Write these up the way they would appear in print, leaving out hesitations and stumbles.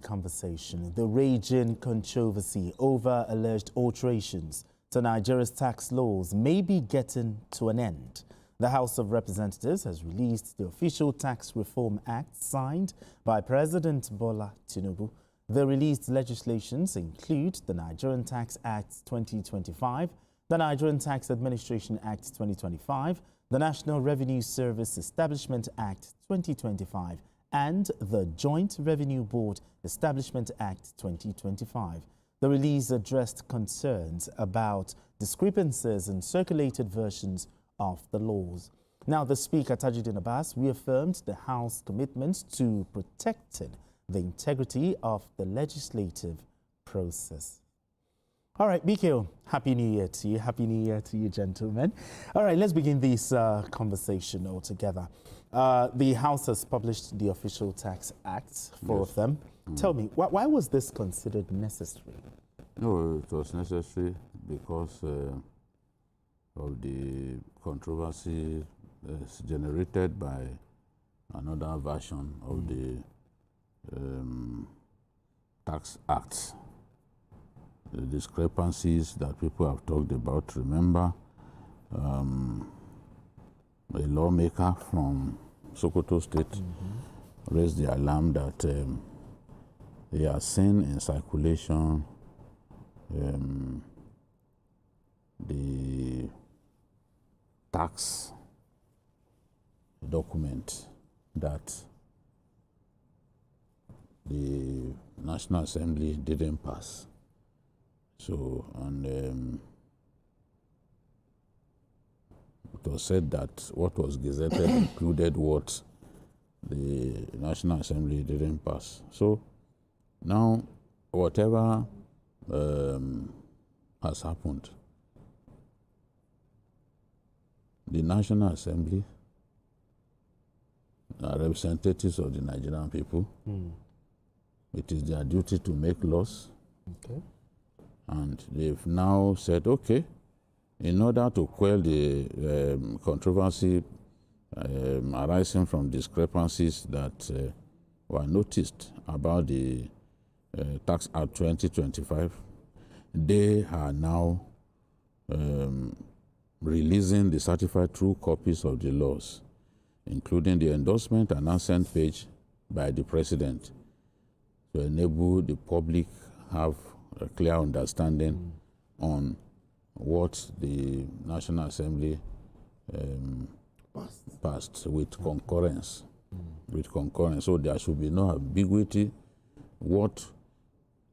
conversation. The raging controversy over alleged alterations to Nigeria's tax laws may be getting to an end. The House of Representatives has released the official Tax Reform Act signed by President Bola Tinubu. The released legislations include the Nigerian Tax Act 2025, the Nigerian Tax Administration Act 2025, the National Revenue Service Establishment Act 2025, and the Joint Revenue Board Establishment Act 2025. The release addressed concerns about discrepancies in circulated versions of the laws. Now, the Speaker, Tajuddin Abbas, reaffirmed the House commitment to protecting the integrity of the legislative process. All right, BKO, Happy New Year to you. Happy New Year to you, gentlemen. All right, let's begin this conversation altogether. The House has published the official tax acts, four of them. Tell me, why was this considered necessary? No, it was necessary because of the controversy generated by another version of the tax acts. The discrepancies that people have talked about. Remember, a lawmaker from Sokoto State raised the alarm that they are seen in circulation the tax document that the National Assembly didn't pass. So, and it was said that what was gazetted included what the National Assembly didn't pass. So, now, whatever has happened, the National Assembly are representatives of the Nigerian people. It is their duty to make laws. Okay. And they've now said, okay, in order to quell the controversy arising from discrepancies that were noticed about the Tax Act 2025, they are now releasing the certified true copies of the laws, including the endorsement and assent page by the President, to enable the public have a clear understanding on what the National Assembly passed with concurrence. With concurrence. So there should be no ambiguity. What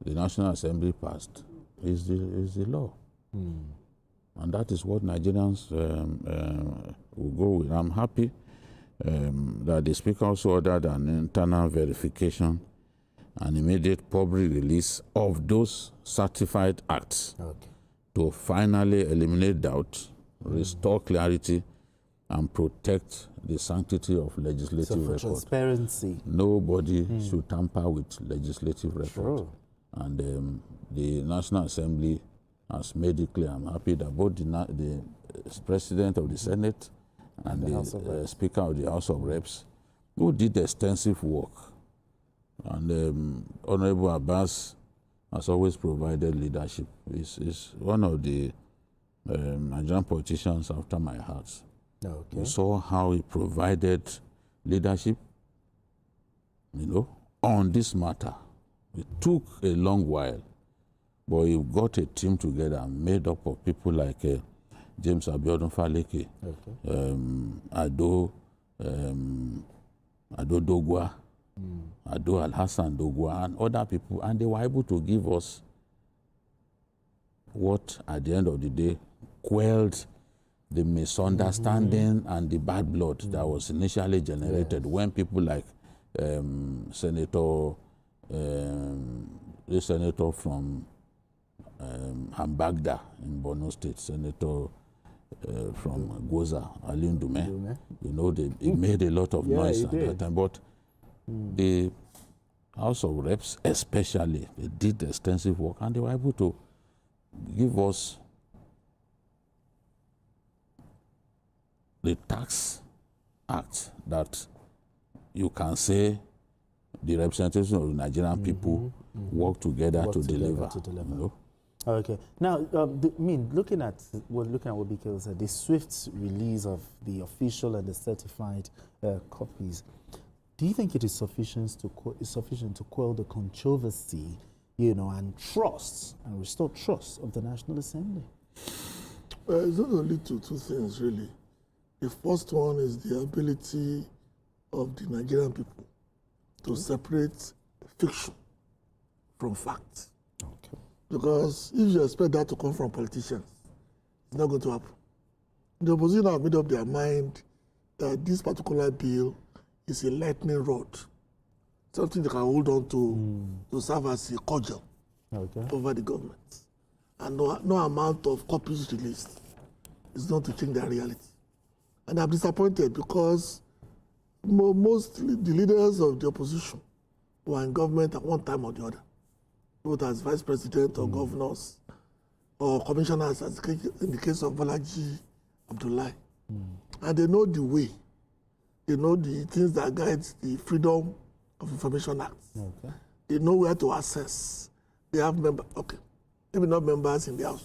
the National Assembly passed is the law. And that is what Nigerians will go with. I'm happy that the Speaker also ordered an internal verification and immediate public release of those certified acts to finally eliminate doubt, restore clarity, and protect the sanctity of legislative record. Transparency. Nobody should tamper with legislative record. Sure. And the National Assembly has made it clear. I'm happy that both the President of the Senate and the Speaker of the House of Reps, who did extensive work, and Honorable Abbas has always provided leadership. He's one of the Nigerian politicians after my heart. Okay. We saw how he provided leadership, on this matter. It took a long while, but he got a team together made up of people like James Abiodun Faleke, Ado Dogwa, Ado Al-Hassan Dogwa, and other people, and they were able to give us what, at the end of the day, quelled the misunderstanding and the bad blood that was initially generated when people like Senator from Hambagda in Borno State, Senator from Goza, Alin Dume, he made a lot of noise at that time. But the House of Reps especially, they did extensive work and they were able to give us the tax act that you can say the representation of the Nigerian people work together to deliver. You know? Okay. Now, looking at what BK said, the swift release of the official and the certified copies, do you think it is sufficient to quell the controversy, and trust and restore trust of the National Assembly? It's not only two things really. The first one is the ability of the Nigerian people to separate fiction from fact. Okay. Because if you expect that to come from politicians, it's not going to happen. The opposition have made up their mind that this particular bill is a lightning rod, something they can hold on to serve as a cudgel over the government. And no amount of copies released is going to change their reality. And I'm disappointed because mostly the leaders of the opposition were in government at one time or the other, both as vice president or governors or commissioners, as in the case of Bolaji Abdullahi. And they know the way. They know the things that guide the Freedom of Information Act. Okay. They know where to access. They have members, maybe not members in the house.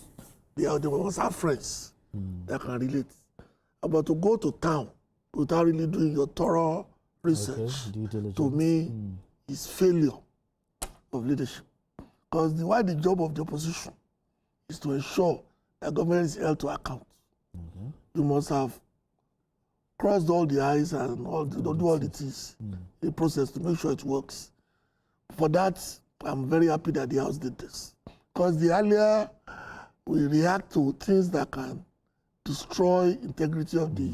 They must have friends that can relate. But to go to town without really doing your thorough research, to me, is failure of leadership. Because the job of the opposition is to ensure that government is held to account. You must have crossed all the I's and do all the T's in the process to make sure it works. For that, I'm very happy that the House did this. Because the earlier we react to things that can destroy integrity of the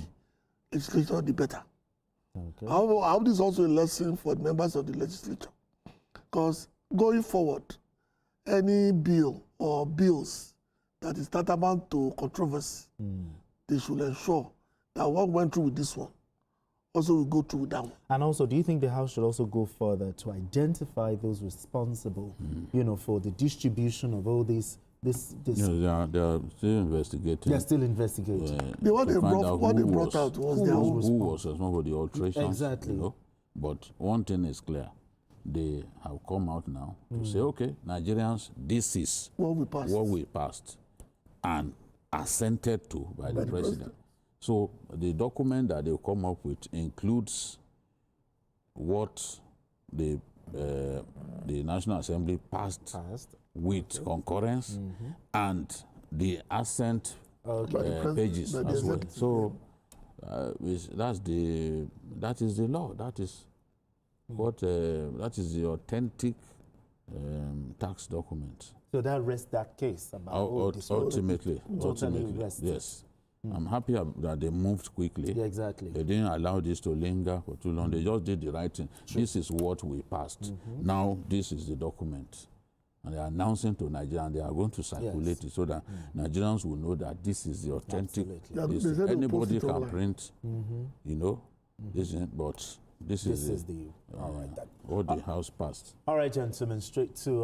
legislature, the better. Okay. I hope this is also a lesson for the members of the legislature. Because going forward, any bill or bills that is tantamount to controversy, they should ensure that what went through with this one also will go through with that one. And also, do you think the House should also go further to identify those responsible, for the distribution of all this? They are still investigating. They're still investigating. What they brought out was who was responsible for the alterations. Exactly. But one thing is clear. They have come out now to say, okay, Nigerians, this is what we passed and assented to by the president. So the document that they come up with includes what the National Assembly passed with concurrence and the assent pages as well. So that is the law. That is what that is the authentic tax document. So that rests that case about ultimately, yes. I'm happy that they moved quickly. Yeah, exactly. They didn't allow this to linger for too long. They just did the right thing. Sure. This is what we passed. Now this is the document. And they are announcing to Nigeria, and they are going to circulate it so that Nigerians will know that this is the authentic. Anybody can print, this, but this is the what the House passed. All right, gentlemen, straight to